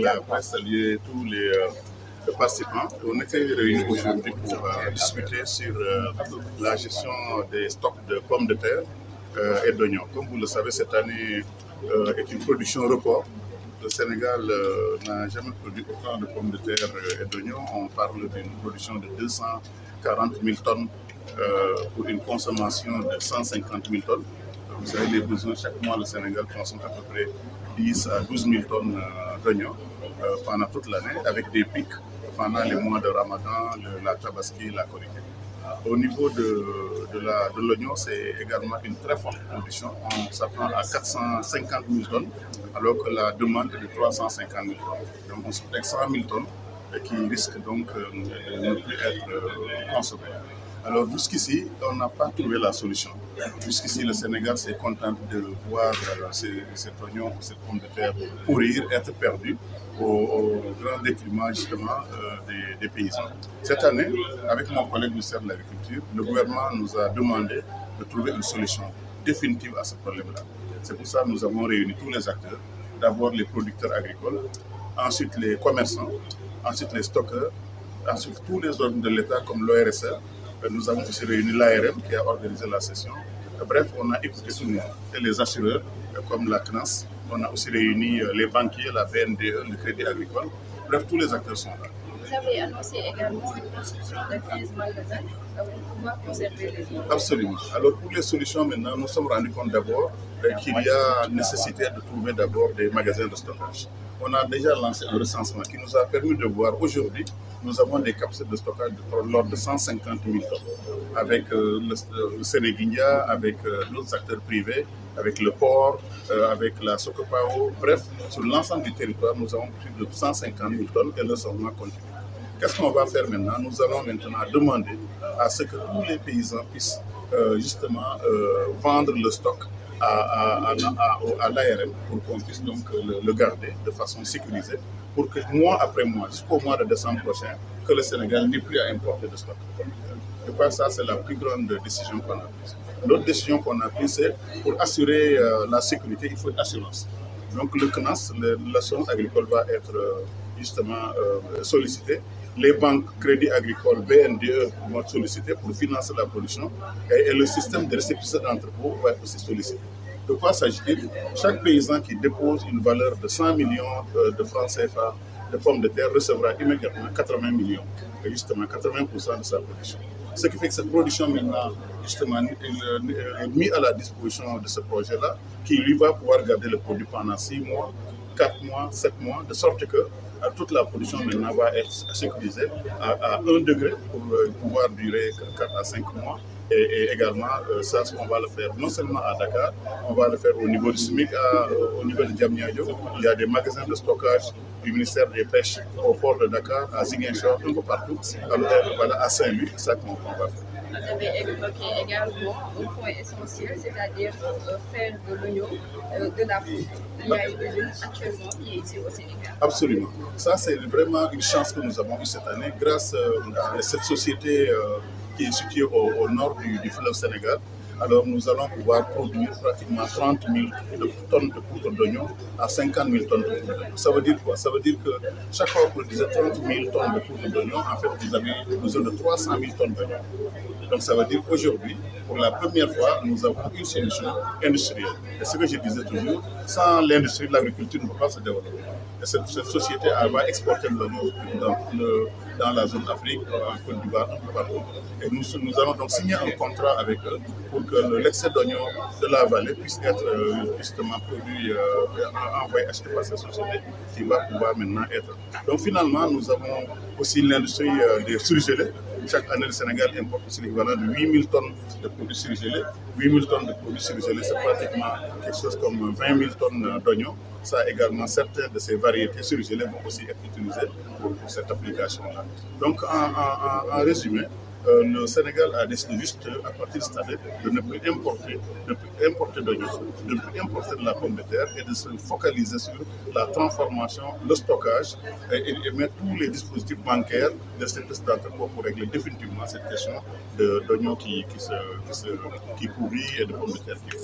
la presse, saluer tous les participants. On était réunis aujourd'hui pour discuter sur la gestion des stocks de pommes de terre et d'oignons. Comme vous le savez, cette année est une production record. Le Sénégal n'a jamais produit autant de pommes de terre et d'oignons. On parle d'une production de 240 000 tonnes pour une consommation de 150 000 tonnes. Vous savez, les besoins, chaque mois, le Sénégal consomme à peu près 10 à 12 000 tonnes d'oignons pendant toute l'année, avec des pics pendant les mois de Ramadan, la Tabaski et la Korité. Au niveau de l'oignon, c'est également une très forte production. On s'attend à 450 000 tonnes, alors que la demande est de 350 000 tonnes. Donc on se fait 100 000 tonnes qui risquent donc de ne plus être consommées. Alors jusqu'ici, on n'a pas trouvé la solution. Jusqu'ici, le Sénégal s'est contenté de voir cet oignon, cette pomme de terre pourrir, être perdu au grand détriment justement des paysans. Cette année, avec mon collègue ministère de l'Agriculture, le gouvernement nous a demandé de trouver une solution définitive à ce problème-là. C'est pour ça que nous avons réuni tous les acteurs, d'abord les producteurs agricoles, ensuite les commerçants, ensuite les stockeurs, ensuite tous les ordres de l'État comme l'ORSR. Nous avons aussi réuni l'ARM qui a organisé la session. Bref, on a écouté tout le monde. Et les assureurs, comme la CNAS, on a aussi réuni les banquiers, la BNDE, le Crédit Agricole. Bref, tous les acteurs sont là. Vous avez annoncé également une construction de 15 magasins pour pouvoir conserver les eaux. Absolument. Alors pour les solutions maintenant, nous nous sommes rendus compte d'abord qu'il y a nécessité de trouver d'abord des magasins de stockage. On a déjà lancé un recensement qui nous a permis de voir aujourd'hui, nous avons des capacités de stockage de l'ordre de 150 000 tonnes, avec le Sénéguindia, avec d'autres acteurs privés, avec le port, avec la Sokopao. Bref, sur l'ensemble du territoire, nous avons plus de 150 000 tonnes et le recensement continue. Qu'est-ce qu'on va faire maintenant? Nous allons maintenant demander à ce que tous les paysans puissent justement vendre le stock à l'ARM pour qu'on puisse donc le garder de façon sécurisée pour que mois après mois, jusqu'au mois de décembre prochain, que le Sénégal n'ait plus à importer de stock. Je crois que ça, c'est la plus grande décision qu'on a prise. L'autre décision qu'on a prise, c'est pour assurer la sécurité, il faut une assurance. Donc le CNAS, l'assurance agricole, va être justement sollicitée. Les banques, Crédit Agricole, BNDE vont être sollicitées pour financer la production et le système de récépissé d'entrepôt va être aussi sollicité. De quoi s'agit-il? Chaque paysan qui dépose une valeur de 100 millions de francs CFA de pommes de terre recevra immédiatement 80 millions, et justement 80% de sa production. Ce qui fait que cette production maintenant, justement, est mise à la disposition de ce projet-là, qui lui va pouvoir garder le produit pendant 6 mois, 4 mois, 7 mois, de sorte que toute la production maintenant va être sécurisée à 1 degré pour pouvoir durer 4 à 5 mois. Et également, ça, on va le faire non seulement à Dakar, on va le faire au niveau du SMIC, au niveau de Diamniadio. Il y a des magasins de stockage du ministère des Pêches au port de Dakar, à Ziguinchor, un peu partout. Alors, voilà, à Saint-Louis, c'est ça qu'on va faire. Vous avez évoqué également un point essentiel, c'est-à-dire faire de l'oignon de la poudre. Il y a une usine actuellement qui est ici au Sénégal. Absolument. Ça, c'est vraiment une chance que nous avons eue cette année grâce à cette société qui est située au nord du fleuve Sénégal. Alors nous allons pouvoir produire pratiquement 30 000 tonnes de poudre d'oignon à 50 000 tonnes de poudre d'oignon. Ça veut dire quoi? Ça veut dire que chaque fois que vous produisez 30 000 tonnes de poudre d'oignon, en fait, vous avez besoin de 300 000 tonnes d'oignon. Donc ça veut dire qu'aujourd'hui, pour la première fois, nous avons une solution industrielle. Et ce que je disais toujours, sans l'industrie de l'agriculture, ne peut pas se développer. Et cette société va exporter de l'oignon dans la zone Afrique, en Côte d'Ivoire, un peu partout. Et nous allons donc signer un contrat avec eux pour que l'excès d'oignon de la vallée puisse être justement produit, envoyé, acheté par cette société qui va pouvoir maintenant être. Donc finalement, nous avons aussi l'industrie des surgelés. Chaque année, le Sénégal importe aussi l'équivalent de 8 000 tonnes de produits surgelés. 8 000 tonnes de produits surgelés, c'est pratiquement quelque chose comme 20 000 tonnes d'oignons. Ça également, certaines de ces variétés surgelées vont aussi être utilisées pour cette application-là. Donc, en résumé, le Sénégal a décidé juste à partir de cette année de ne plus importer d'oignons, de ne plus importer de la pomme de terre et de se focaliser sur la transformation, le stockage et mettre tous les dispositifs bancaires de cette d'entrepôt pour régler définitivement cette question d'oignons qui pourrit et de pommes de terre qui